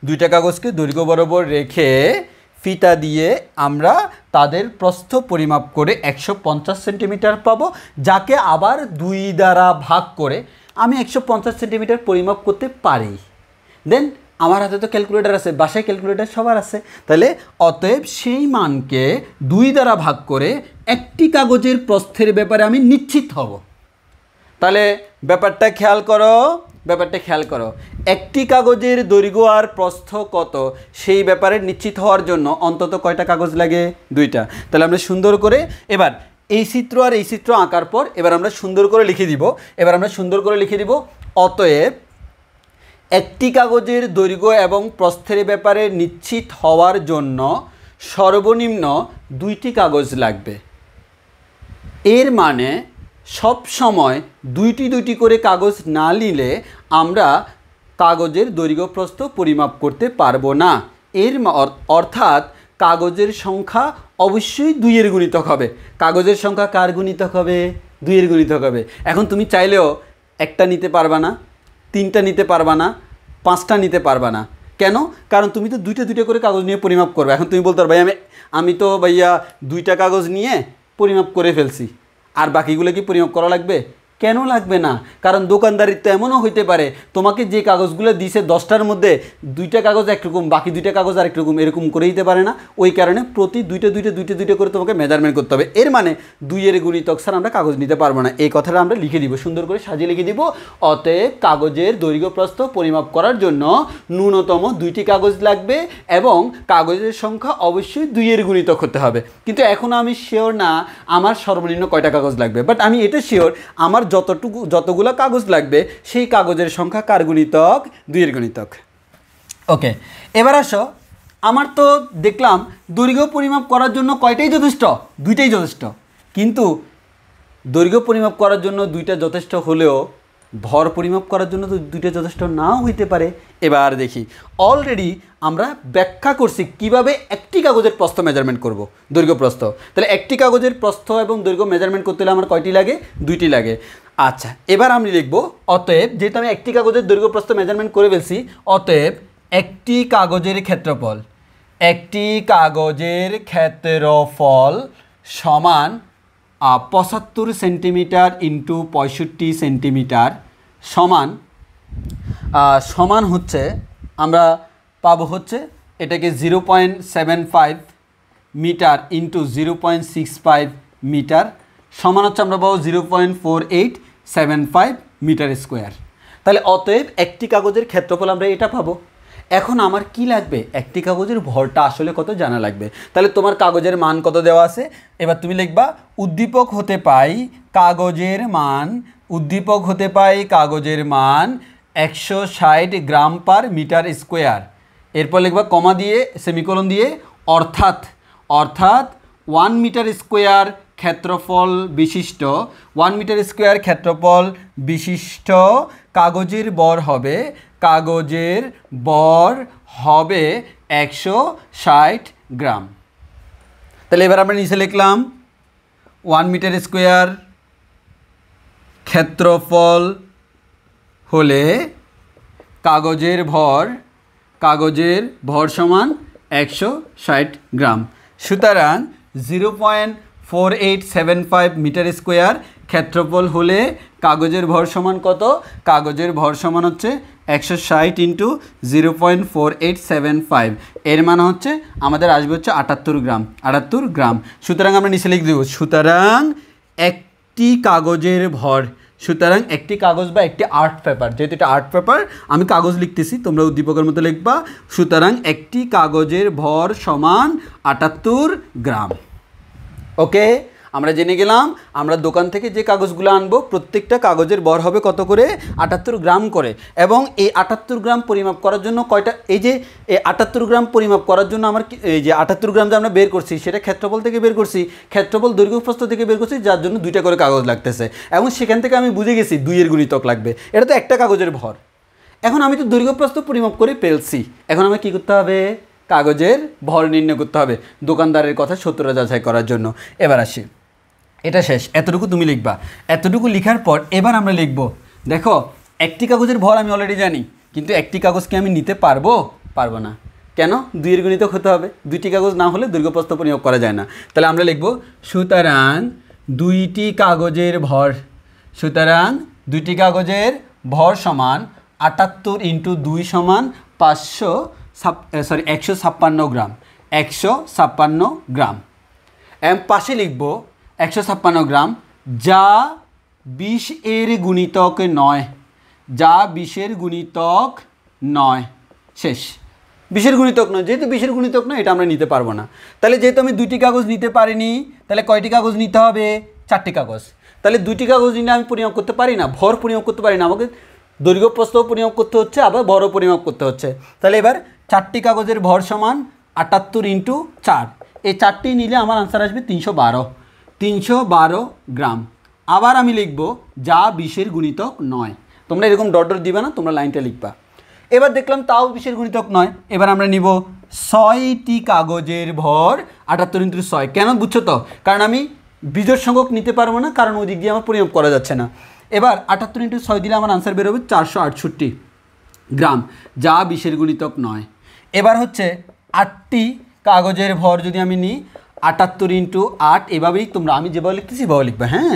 দুইটা কাগজকে দৈর্ঘ্য বরাবর রেখে ফিতা দিয়ে আমরা তাদের প্রস্থ পরিমাপ করে 150 সেন্টিমিটার পাবো, যাকে আবার 2 দ্বারা ভাগ করে আমি 150 সেন্টিমিটার পরিমাপ করতে পারি। দেন আমার হাতে তো ক্যালকুলেটর আছে, বাসায় ক্যালকুলেটর সবার আছে, তাহলে অতএব সেই মানকে 2 দ্বারা ভাগ করে একটি কাগজের প্রস্থের ব্যাপারে আমি নিশ্চিত হব। তাহলে ব্যাপারটা খেয়াল করো, ব্যাপারটা খেয়াল করো, একটি কাগজের দৈর্ঘ্য আর প্রস্থ কত সেই ব্যাপারে নিশ্চিত হওয়ার জন্য অন্তত কয়টা কাগজ লাগে? 2টা। তাহলে আমরা সুন্দর করে এবার এই চিত্র আর এই চিত্র আঁকার পর এবার আমরা সুন্দর করে লিখে দিব, এবার আমরা সুন্দর করে লিখে দিব অতএব একটি কাগজের দৈর্ঘ্য এবং প্রস্থের ব্যাপারে নিশ্চিত হওয়ার জন্য সর্বনিম্ন 2টি কাগজ লাগবে। এর মানে সব সময় 2টি করে কাগজ না নিলে আমরা কাগজের দৈর্ঘ্য প্রস্থ পরিমাপ করতে পারবো না। এর অর্থাৎ কাগজের সংখ্যা অবশ্যই 2-এর গুণিতক হবে। কাগজের সংখ্যা কার গুণিতক হবে? 2-এর গুণিতক হবে। এখন তুমি চাইলেও একটা নিতে পারবা না, 3টা নিতে পারবা না, 5টা নিতে পারবা না। কেন? কারণ তুমি তো 2টা করে কাগজ নিয়ে পরিমাপ করবে। এখন তুমি বলতে পারো ভাই আমি তো ভাইয়া 2টা কাগজ নিয়ে পরিমাপ করে ফেলছি, আর বাকিগুলো কি পরিমাপ করা লাগবে? কেন লাগবে না? কারণ দোকানদারির তো এমনও হইতে পারে তোমাকে যে কাগজগুলো দিছে 10টার মধ্যে 2টা কাগজ একরকম, বাকি 2টা কাগজ আরেক রকম, এরকম করে দিতে পারে না। ওই কারণে প্রতি 2টা করে তোমাকে মেজারমেন্ট করতে হবে। এর মানে 2-এর গুণিতক ছাড়া আমরা কাগজ নিতে পারবো না। এই কথাটা আমরা লিখে দিব, সুন্দর করে সাজিয়ে লিখে দিব। অতএব কাগজের দৈর্ঘ্য প্রস্থ পরিমাপ করার জন্য ন্যূনতম 2টি কাগজ লাগবে এবং কাগজের সংখ্যা অবশ্যই 2-এর গুণিতক হতে হবে। কিন্তু এখন আমি শিওর না আমার সর্বনিম্ন কয়টা কাগজ লাগবে, বাট আমি এটা শিওর আমার যতগুলো কাগজ লাগবে সেই কাগজের সংখ্যা কার গুণিতক? 2-এর গুণিতক। ওকে, এবার আসো, আমার তো দেখলাম দৈর্ঘ্য পরিমাপ করার জন্য কয়টাই যথেষ্ট? 2টাই যথেষ্ট। কিন্তু দৈর্ঘ্য পরিমাপ করার জন্য 2টা যথেষ্ট হলেও ভর পরিমাপ করার জন্য তো 2টা যথেষ্ট নাও হইতে পারে। এবার দেখি, অলরেডি আমরা ব্যাখ্যা করছি কিভাবে একটি কাগজের প্রস্থ মেজারমেন্ট করব, দৈর্ঘ্য প্রস্থ। তাহলে একটি কাগজের প্রস্থ এবং দৈর্ঘ্য মেজারমেন্ট করতে হলে আমার কয়টি লাগে? 2টি লাগে। আচ্ছা, এবার আমি লিখব অতএব, যেহেতু আমি একটি কাগজের দৈর্ঘ্য প্রস্থ মেজারমেন্ট করে ফেলছি, অতএব একটি কাগজের ক্ষেত্রফল, একটি কাগজের ক্ষেত্রফল সমান 75 সেন্টিমিটার ইন্টু 65 সেন্টিমিটার সমান হচ্ছে, আমরা পাবো হচ্ছে এটাকে 0.75 মিটার ইন্টু 0.65 মিটার সমান হচ্ছে আমরা পাবো 0.4875 মিটার স্কোয়ার। তাহলে অতএব একটি কাগজের ক্ষেত্রফল আমরা এটা পাবো। এখন আমার কি লাগবে? একটি কাগজের ভরটা আসলে কত জানা লাগবে। তাহলে তোমার কাগজের মান কত দেওয়া আছে? এবার তুমি লিখবা উদ্দীপক হতে পাই কাগজের মান, উদ্দীপক হতে পাই কাগজের মান 160 গ্রাম পার মিটার স্কোয়ার। এরপর লিখবা কমা দিয়ে সেমিকোলন দিয়ে অর্থাৎ 1 মিটার স্কোয়ার ক্ষেত্রফল বিশিষ্ট, 1 মিটার স্কোয়ার ক্ষেত্রফল বিশিষ্ট কাগজের ভর হবে, কাগজের ভর হবে 160 গ্রাম। তাহলে এবার আমরা নিচে লিখলাম 1 মিটার স্কোয়ার ক্ষেত্রফল হলে কাগজের ভর সমান 160 গ্রাম। সুতরাং 0.4875 0.4875 মিটার স্কোয়ার। ক্ষেত্রফল হলে কাগজের ভর সমান কত? কাগজের ভর সমান হচ্ছে 160 ইন্টু 0.4875, এর মানে হচ্ছে আমাদের আসবে হচ্ছে 78 গ্রাম। 78 গ্রাম। সুতরাং আমরা নিচে লিখে দেব, সুতরাং একটি কাগজের ভর, সুতরাং একটি কাগজ বা একটি আর্ট পেপার, যেহেতু এটা আর্ট পেপার আমি কাগজ লিখতেছি, তোমরা উদ্দীপকের মতো লিখবা। সুতরাং একটি কাগজের ভর সমান 78 গ্রাম। ওকে, আমরা জেনে গেলাম আমরা দোকান থেকে যে কাগজগুলো আনবো প্রত্যেকটা কাগজের ভর হবে কত করে? 78 গ্রাম করে। এবং এই 78 গ্রাম পরিমাপ করার জন্য কয়টা, এই যে এই 78 গ্রাম পরিমাপ করার জন্য আমার এই যে 78 গ্রাম যে আমরা বের করছি সেটা ক্ষেত্রফল থেকে বের করছি, ক্ষেত্রফল দৈর্ঘ্য প্রস্থ থেকে বের করছি, যার জন্য 2টা করে কাগজ লাগতেছে। এবং সেখান থেকে আমি বুঝে গেছি 2 এর গুণিতক লাগবে, এটা তো একটা কাগজের ভর। এখন আমি তো দৈর্ঘ্য প্রস্থ পরিমাপ করে পেলছি, এখন আমার কী করতে হবে? কাগজের ভর নির্ণয় করতে হবে দোকানদারের কথা সত্যতা যাচাই করার জন্য। এবার আসি, এটা শেষ, এতটুকু তুমি লিখবা। এতটুকু লেখার পর এবার আমরা লিখব, দেখো একটি কাগজের ভর আমি অলরেডি জানি, কিন্তু একটি কাগজকে আমি নিতে পারবো? পারবো না। কেন? 2 এর গুণিতক হতে হবে, 2টি কাগজ না হলে দৈর্ঘ্য প্রস্থ পরিমাপ করা যায় না। তাহলে আমরা লিখব, সুতরাং 2টি কাগজের ভর, সুতরাং 2টি কাগজের ভর সমান 78 ইন্টু 2 সমান 156 গ্রাম। 156 গ্রাম। পাশে লিখব 156 গ্রাম, যা 20 এর গুণিতক নয়, যা 20 এর গুণিতক নয়। শেষ। 20 এর গুণিতক নয়, যেহেতু 20 এর গুণিতক নয় এটা আমরা নিতে পারবো না। তাহলে যেহেতু আমি 2টি কাগজ নিতে পারিনি, তাহলে কয়টি কাগজ নিতে হবে? 4টি কাগজ। তাহলে 2টি কাগজ নিলে আমি পরিমাপ করতে পারি না, ভর পরিমাপ করতে পারি না, আমাকে দৈর্ঘ্য প্রস্থ পরিমাপ করতে হচ্ছে, আবার ভরও পরিমাপ করতে হচ্ছে। তাহলে এবার 4টি কাগজের ভর সমান 78 ইন্টু 4, এই 4টি নিলে আমার আনসার আসবে 312 গ্রাম। আবার আমি লিখব, যা 20 এর গুণিতক নয়। তোমরা এরকম ডট ডট দিবা না, তোমরা লাইনটা লিখবা। এবার দেখলাম তাও 20 এর গুণিতক নয়, এবার আমরা নিব 6টি কাগজের ভর 78 ইন্টু 6। কেন বুঝছো তো? কারণ আমি বিজোড় সংখ্যক নিতে পারবো না, কারণ ওই দিক দিয়ে আমার পরিমাপ করা যাচ্ছে না। এবার 78 ইন্টু 6 দিলে আমার আনসার বেরোবে 468 গ্রাম, যা 20 এর গুণিতক নয়। এবার হচ্ছে 8টি কাগজের ভর যদি আমি নিই, 78 ইন্টু 8, এভাবেই তোমরা আমি যেভাবে লিখতেছি সেভাবে লিখবে। হ্যাঁ,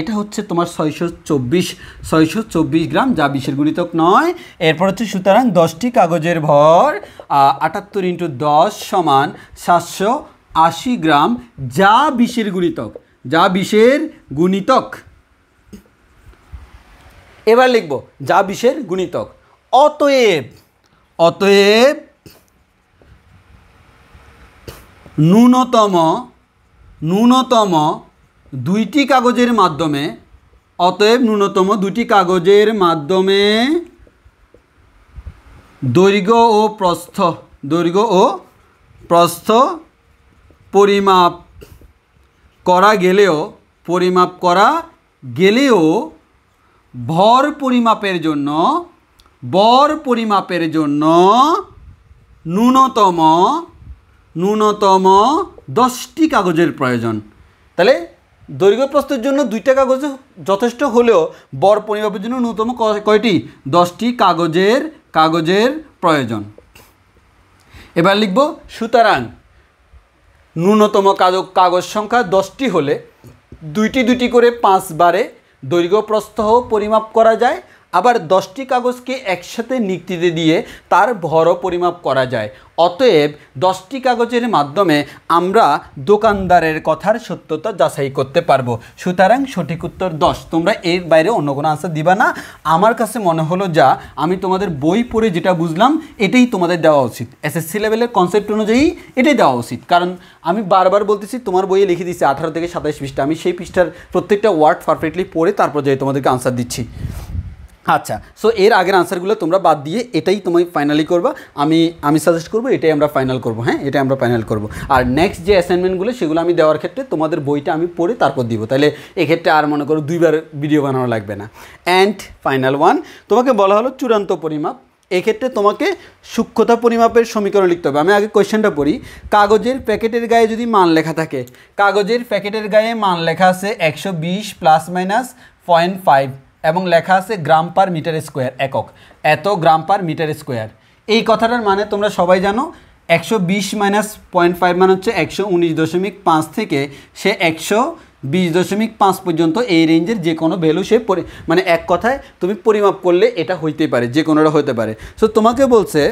এটা হচ্ছে তোমার 624 গ্রাম, যা 20 এর গুণিতক নয়। এরপর হচ্ছে সুতরাং 10টি কাগজের ভর 78 ইন্টু 10 সমান 780 গ্রাম, যা 20 এর গুণিতক, যা 20 এর গুণিতক। এবার লিখব, যা 20 এর গুণিতক। অতএব ন্যূনতম 2টি কাগজের মাধ্যমে, অতএব ন্যূনতম 2টি কাগজের মাধ্যমে দৈর্ঘ্য ও প্রস্থ পরিমাপ করা গেলেও ভর পরিমাপের জন্য ন্যূনতম 10টি কাগজের প্রয়োজন। তাহলে দৈর্ঘ্য প্রস্থের জন্য 2টা কাগজ যথেষ্ট হলেও ভর পরিমাপের জন্য ন্যূনতম কয়টি? 10টি কাগজের প্রয়োজন। এবার লিখব, সুতরাং ন্যূনতম কাগজ সংখ্যা 10টি হলে 2টি করে 5 বারে দৈর্ঘ্য প্রস্থ পরিমাপ করা যায়, আবার 10টি কাগজকে একসাথে নিক্তিতে দিয়ে তার ভরও পরিমাপ করা যায়। অতএব 10টি কাগজের মাধ্যমে আমরা দোকানদারের কথার সত্যতা যাচাই করতে পারবো। সুতরাং সঠিক উত্তর 10। তোমরা এর বাইরে অন্য কোনো আনসার দিবা না। আমার কাছে মনে হলো যা আমি তোমাদের বই পড়ে যেটা বুঝলাম এটাই তোমাদের দেওয়া উচিত, এসএসসি লেভেলের কনসেপ্ট অনুযায়ী এটাই দেওয়া উচিত। কারণ আমি বারবার বলতেছি, তোমার বইয়ে লিখে দিচ্ছি 18 থেকে 27 পৃষ্ঠা, আমি সেই পৃষ্ঠার প্রত্যেকটা ওয়ার্ড পারফেক্টলি পড়ে তারপর যাই তোমাদেরকে আনসার দিচ্ছি। আচ্ছা, সো এর আগের আনসারগুলো তোমরা বাদ দিয়ে এটাই তুমি ফাইনালি করবা। আমি সাজেস্ট করবো এটাই আমরা ফাইনাল করবো। হ্যাঁ, এটাই আমরা ফাইনাল করবো। আর নেক্সট যে অ্যাসাইনমেন্টগুলো সেগুলো আমি দেওয়ার ক্ষেত্রে তোমাদের বইটা আমি পড়ে তারপর দিব, তাহলে এক্ষেত্রে আর মনে করো 2বার ভিডিও বানানো লাগবে না। অ্যান্ড ফাইনাল ওয়ান, তোমাকে বলা হলো চূড়ান্ত পরিমাপ। এক্ষেত্রে তোমাকে সূক্ষ্মতা পরিমাপের সমীকরণ লিখতে হবে। আমি আগে কোয়েশ্চেনটা পড়ি। কাগজের প্যাকেটের গায়ে যদি মান লেখা থাকে, কাগজের প্যাকেটের গায়ে মান লেখা আছে 120 ± 0.5 এবং লেখা আছে গ্রাম পার মিটার স্কোয়ার, একক, এত গ্রাম পার মিটার স্কোয়ার। এই কথাটার মানে তোমরা সবাই জানো, 120 মাইনাস 0.5 মানে হচ্ছে 119.5 থেকে সে 120.5 পর্যন্ত এই রেঞ্জের যে কোনো ভ্যালু সে মানে এক কথায় তুমি পরিমাপ করলে এটা হইতে পারে, যে কোনোটা হতে পারে। সো তোমাকে বলছে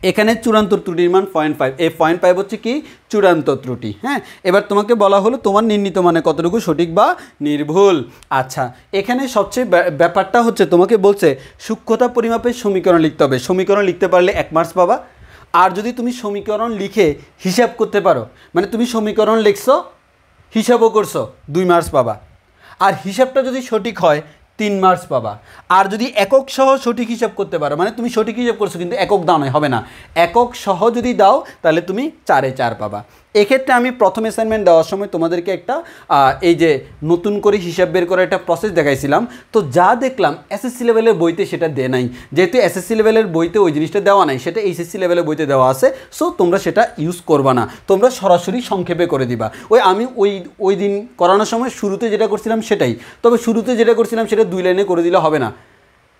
এখানে চূড়ান্ত ত্রুটির মান 0.5, এই 0.5 হচ্ছে কি চূড়ান্ত ত্রুটি। হ্যাঁ, এবার তোমাকে বলা হলো তোমার নির্ণীত মানে কতটুকু সঠিক বা নির্ভুল। আচ্ছা, এখানে সবচেয়ে ব্যাপারটা হচ্ছে তোমাকে বলছে সূক্ষ্মতা পরিমাপের সমীকরণ লিখতে হবে। সমীকরণ লিখতে পারলে 1 মার্কস পাবা। আর যদি তুমি সমীকরণ লিখে হিসাব করতে পারো, মানে তুমি সমীকরণ লিখছো হিসাবও করছো, 2 মার্কস পাবা। আর হিসাবটা যদি সঠিক হয় 3 মার্কস পাবা। আর যদি একক সহ সঠিক হিসাব করতে পারো, মানে তুমি সঠিক হিসাব করছো কিন্তু একক দাও নয়, হবে না, একক সহ যদি দাও তাহলে তুমি 4-এ 4 পাবা। এক্ষেত্রে আমি প্রথম অ্যাসাইনমেন্ট দেওয়ার সময় তোমাদেরকে একটা এই যে নতুন করে হিসাব বের করার একটা প্রসেস দেখাইছিলাম। তো যা দেখলাম এসএসসি লেভেলের বইতে সেটা দেয় নাই, যেহেতু এসএসসি লেভেলের বইতে ওই জিনিসটা দেওয়া নাই, সেটা এইচএসসি লেভেলের বইতে দেওয়া আছে। সো তোমরা সেটা ইউজ করবা না, তোমরা সরাসরি সংক্ষেপে করে দিবা। আমি ওই দিন করানোর সময় শুরুতে যেটা করছিলাম সেটাই, তবে শুরুতে যেটা করছিলাম সেটা 2 লাইনে করে দিলে হবে না,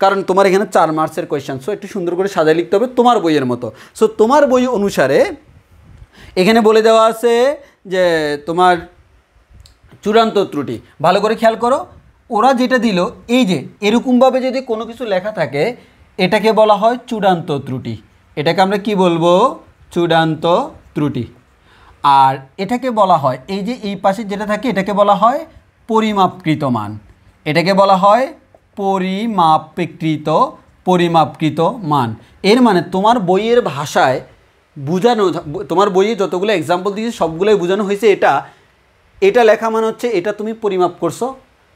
কারণ তোমার এখানে 4 মার্কসের কোয়েশ্চেন। সো একটু সুন্দর করে সাজায় লিখতে হবে তোমার বইয়ের মতো। সো তোমার বই অনুসারে এখানে বলে দেওয়া আছে যে তোমার চূড়ান্ত ত্রুটি। ভালো করে খেয়াল করো, ওরা যেটা দিল এই যে এরকমভাবে যদি কোনো কিছু লেখা থাকে এটাকে বলা হয় চূড়ান্ত ত্রুটি। এটাকে আমরা কি বলবো? চূড়ান্ত ত্রুটি। আর এটাকে বলা হয় এই যে এই পাশে যেটা থাকে এটাকে বলা হয় পরিমাপকৃত মান। এটাকে বলা হয় পরিমাপকৃত মান। এর মানে তোমার বইয়ের ভাষায় বোঝানো, তোমার বইয়ে যতগুলো এক্সাম্পল দিয়েছে সবগুলোই বোঝানো হয়েছে এটা লেখা মানে হচ্ছে এটা তুমি পরিমাপ করছো,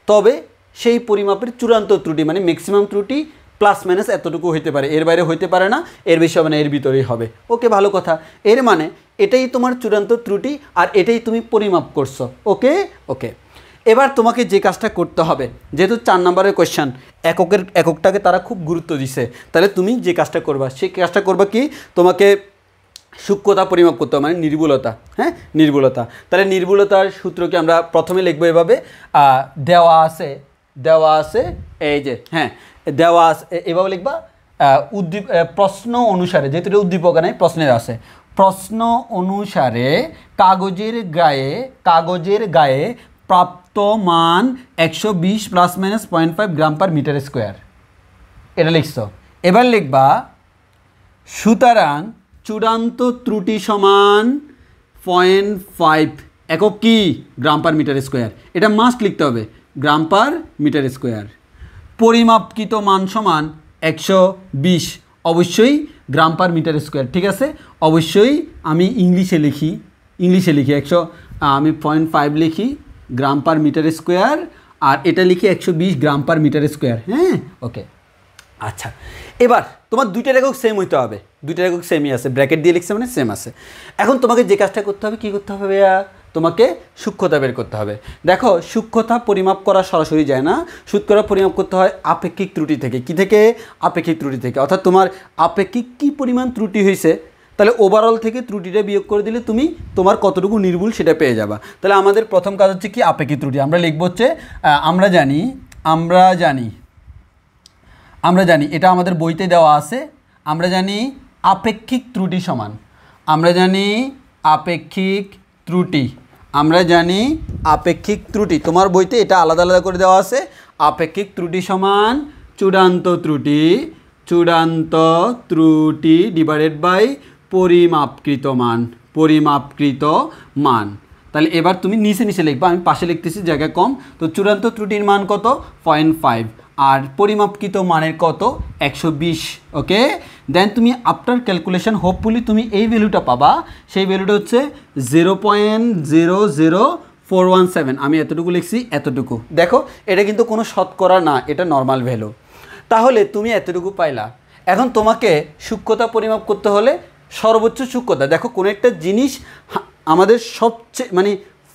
তবে সেই পরিমাপের চূড়ান্ত ত্রুটি মানে ম্যাক্সিমাম ত্রুটি প্লাস মাইনাস এতটুকু হইতে পারে, এর বাইরে হইতে পারে না, এর বেশি হবে না, এর ভিতরেই হবে। ওকে, ভালো কথা। এর মানে এটাই তোমার চূড়ান্ত ত্রুটি আর এটাই তুমি পরিমাপ করছো। ওকে ওকে, এবার তোমাকে যে কাজটা করতে হবে, যেহেতু 4 নম্বরের কোয়েশ্চেন, এককটাকে তারা খুব গুরুত্ব দিছে, তাহলে তুমি যে কাজটা করবা সেই কাজটা করবা কি, তোমাকে সূক্ষ্মতা পরিমাপ করতে হবে, মানে নির্ভুলতা। হ্যাঁ, নির্ভুলতা। তাহলে নির্ভুলতার সূত্রকে আমরা প্রথমে লিখবো এভাবে, দেওয়া আছে এই যে, হ্যাঁ দেওয়া আছে এভাবে লিখবা। প্রশ্ন অনুসারে, যেহেতু এটা উদ্দীপক নাই, প্রশ্নের আছে, প্রশ্ন অনুসারে কাগজের গায়ে প্রাপ্ত মান 120 প্লাস মাইনাস 0.5 গ্রাম পার মিটার স্কোয়ার, এটা লিখছ। এবার লিখবা সুতরাং চূড়ান্ত ত্রুটি সমান 0.5 একক কি গ্রাম পার মিটার স্কোয়ার, এটা মাস্ট লিখতে হবে, গ্রাম পার মিটার স্কোয়ার। পরিমাপকৃত মান সমান 120, অবশ্যই গ্রাম পার মিটার স্কোয়ার। ঠিক আছে, অবশ্যই আমি ইংলিশে লিখি 0.5 লিখি গ্রাম পার মিটার স্কোয়ার, আর এটা লিখি 120 গ্রাম পার মিটার স্কোয়ার। হ্যাঁ, ওকে। আচ্ছা, এবার তোমার দুইটার একক সেম হইতে হবে, দুইটার একক সেমই আছে, ব্র্যাকেট দিয়ে লিখছে মানে সেম আছে। এখন তোমাকে যে কাজটা করতে হবে, কী করতে হবে ভাইয়া? তোমাকে সূক্ষ্মতা বের করতে হবে। দেখো, সূক্ষ্মতা পরিমাপ করা সরাসরি যায় না, সূক্ষ্মতা পরিমাপ করতে হয় আপেক্ষিক ত্রুটি থেকে। কি থেকে? আপেক্ষিক ত্রুটি থেকে। অর্থাৎ তোমার আপেক্ষিক কী পরিমাণ ত্রুটি হয়েছে, তাহলে ওভারঅল থেকে ত্রুটিটা বিয়োগ করে দিলে তুমি তোমার কতটুকু নির্ভুল সেটা পেয়ে যাবা। তাহলে আমাদের প্রথম কাজ হচ্ছে কি, আপেক্ষিক ত্রুটি। আমরা লিখব হচ্ছে আমরা জানি এটা আমাদের বইতে দেওয়া আছে। আমরা জানি আপেক্ষিক ত্রুটি সমান, আপেক্ষিক ত্রুটি তোমার বইতে এটা আলাদা আলাদা করে দেওয়া আছে। আপেক্ষিক ত্রুটি সমান চূড়ান্ত ত্রুটি ডিভাইডেড বাই পরিমাপকৃত মান। তাহলে এবার তুমি নিচে লিখবা, আমি পাশে লিখতেছি, জায়গা কম। তো চূড়ান্ত ত্রুটির মান কত? 0.5, আর পরিমাপকৃত মানের কত? 120। ওকে, দেন তুমি আফটার ক্যালকুলেশন হোপফুলি তুমি এই ভ্যালুটা পাবা। সেই ভ্যালুটা হচ্ছে 0.00417। আমি এতটুকু লিখছি, এতটুকু। দেখো, এটা কিন্তু কোনো শতকরা না, এটা নর্মাল ভ্যালু। তাহলে তুমি এতটুকু পাইলা। এখন তোমাকে সূক্ষ্মতা পরিমাপ করতে হলে সর্বোচ্চ সূক্ষ্মতা, দেখো কোনো একটা জিনিস আমাদের সবচেয়ে মানে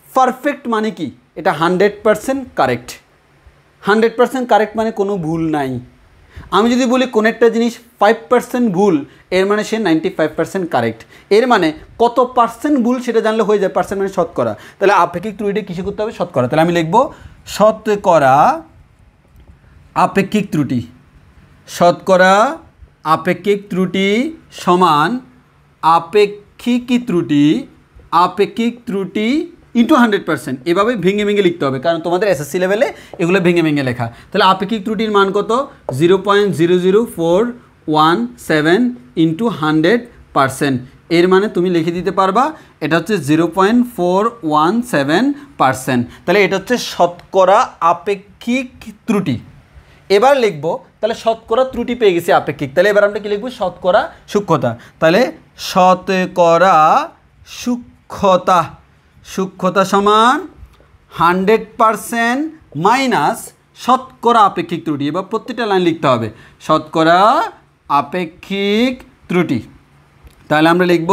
পারফেক্ট মানে কি, এটা 100% কারেক্ট। 100% কারেক্ট মানে কোনো ভুল নাই। আমি যদি বলি কোনো একটা জিনিস 5% ভুল, এর মানে সে 95% কারেক্ট। এর মানে কত পার্সেন্ট ভুল সেটা জানলে হয়ে যায়, পার্সেন্ট মানে শতকরা। তাহলে আপেক্ষিক ত্রুটি কিসে করতে হবে? শতকরা। তাহলে আমি লিখব শতকরা আপেক্ষিক ত্রুটি সমান আপেক্ষিক ত্রুটি ইন্টু 100%, এভাবে ভেঙে ভেঙে লিখতে হবে, কারণ তোমাদের এসএসসি লেভেলে এগুলো ভেঙে ভেঙে লেখা। তাহলে আপেক্ষিক ত্রুটির মান কত? 0.00417 ইন্টু 100%। এর মানে তুমি লিখে দিতে পারবা এটা হচ্ছে 0.417%। তাহলে এটা হচ্ছে শতকরা আপেক্ষিক ত্রুটি। এবার লিখব, তাহলে শতকরা ত্রুটি পেয়ে গেছি আপেক্ষিক, তাহলে এবার আমরা কি লিখব? শতকরা সূক্ষ্মতা। তাহলে শতকরা সূক্ষ্মতা সমান 100% মাইনাস শতকরা আপেক্ষিক ত্রুটি। এবার প্রত্যেকটা লাইন লিখতে হবে শতকরা আপেক্ষিক ত্রুটি। তাহলে আমরা লিখব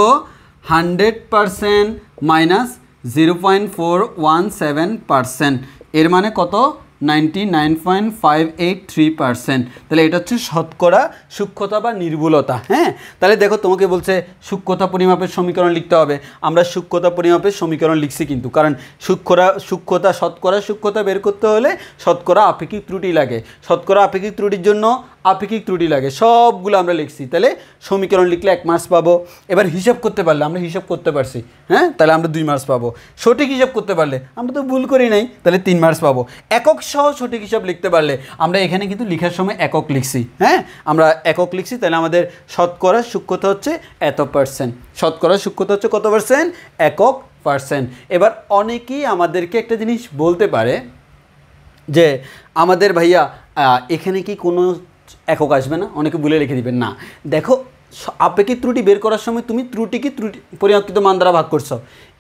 100% মাইনাস 0.417%, এর মানে কত? 99.583%। তাহলে এটা হচ্ছে শতকরা সূক্ষ্মতা বা নির্ভুলতা। হ্যাঁ, তাহলে দেখো তোমাকে বলছে সূক্ষ্মতা পরিমাপের সমীকরণ লিখতে হবে। আমরা সূক্ষ্মতা পরিমাপের সমীকরণ লিখছি কিন্তু, কারণ শতকরা সূক্ষ্মতা বের করতে হলে শতকরা আপেক্ষিক ত্রুটি লাগে। শতকরা আপেক্ষিক ত্রুটির জন্য আপেক্ষিক ত্রুটি লাগে, সবগুলো আমরা লিখছি। তাহলে সমীকরণ লিখলে 1 মার্কস পাবো। এবার হিসাব করতে পারলে, আমরা হিসাব করতে পারছি, হ্যাঁ, তাহলে আমরা 2 মার্কস পাবো। সঠিক হিসাব করতে পারলে, আমরা তো ভুল করি নাই, তাহলে 3 মার্কস পাবো। একক সহ সঠিক হিসাব লিখতে পারলে, আমরা এখানে কিন্তু লেখার সময় একক লিখছি, হ্যাঁ, আমরা একক লিখছি, তাহলে আমাদের শতকরা সূক্ষ্মতা হচ্ছে এত %। শতকরা সূক্ষ্মতা হচ্ছে কত %? 1%। এবার অনেকেই আমাদেরকে একটা জিনিস বলতে পারে যে আমাদের ভাইয়া এখানে কি কোনো একক আসবে না? অনেকে বলে রেখে দিবেন না। দেখো, আপেক্ষিক ত্রুটি বের করার সময় তুমি ত্রুটি পরিমাপকৃত মান দ্বারা ভাগ করছো,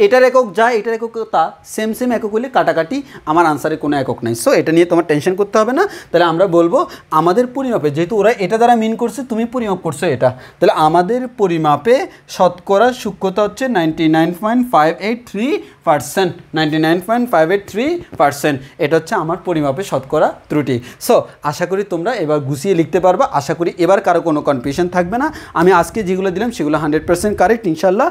এটার একক যা, এটার একক তা, সেম একক হলে কাটাকাটি, আমার আনসারে কোনো একক নাই। সো এটা নিয়ে তোমার টেনশন করতে হবে না। তাহলে আমরা বলবো আমাদের পরিমাপে, যেহেতু ওরা এটা দ্বারা মিন করছে, তুমি পরিমাপ করছো এটা, তাহলে আমাদের পরিমাপে শতকরা সূক্ষ্মতা হচ্ছে 99.583%। 99.583%, এটা হচ্ছে আমার পরিমাপে শতকরা ত্রুটি। সো আশা করি তোমরা এবার গুছিয়ে লিখতে পারবা। আশা করি এবার কারো কোনো কনফিউশন থাকবে না। আমি আজকে যেগুলো দিলাম সেগুলো 100% কারেক্ট, ইনশাল্লাহ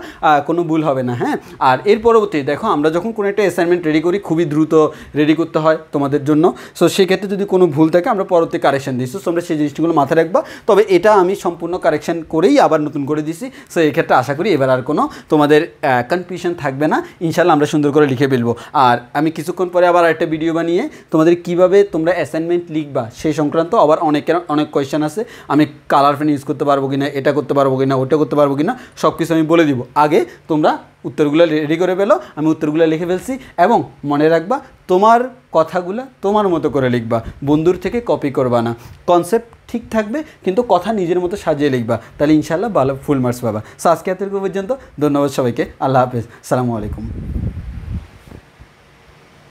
কোনো ভুল হবে না। হ্যাঁ, আর এর পরবর্তী দেখো, আমরা যখন কোনো একটা অ্যাসাইনমেন্ট রেডি করি, খুবই দ্রুত রেডি করতে হয় তোমাদের জন্য। সো সেক্ষেত্রে যদি কোনো ভুল থাকে, আমরা পরবর্তী কারেকশন দিই। সো তোমরা সেই জিনিসগুলো মাথায় রাখবা। তবে এটা আমি সম্পূর্ণ কারেকশন করেই আবার নতুন করে দিছি। সো এক্ষেত্রে আশা করি এবার আর কোনো তোমাদের কনফিউশন থাকবে না, ইনশাল্লাহ আমরা সুন্দর করে লিখে ফেলবো। আর আমি কিছুক্ষণ পরে আবার একটা ভিডিও বানিয়ে তোমাদের কিভাবে তোমরা অ্যাসাইনমেন্ট লিখবা সেই সংক্রান্ত আবার অনেক কোয়েশ্চেন আছে। আমি কালার পেন ইউজ করতে পারবো কিনা, এটা করতে পারবো কিনা, ওটা করতে পারবো কিনা, সব কিছু আমি বলে দিব। আগে তোমরা উত্তরগুলো রেডি করে ফেলো, আমি উত্তরগুলো লিখে ফেলছি। এবং মনে রাখবা, তোমার কথাগুলো তোমার মতো করে লিখবা, বন্ধুর থেকে কপি করবা না। কনসেপ্ট ঠিক থাকবে, কিন্তু কথা নিজের মতো সাজিয়ে লিখবা, তাহলে ইনশাল্লাহ ভালো ফুল মার্কস পাবা। সো আজকে এত পর্যন্ত, ধন্যবাদ সবাইকে, আল্লাহ হাফেজ, আসসালামু আলাইকুম।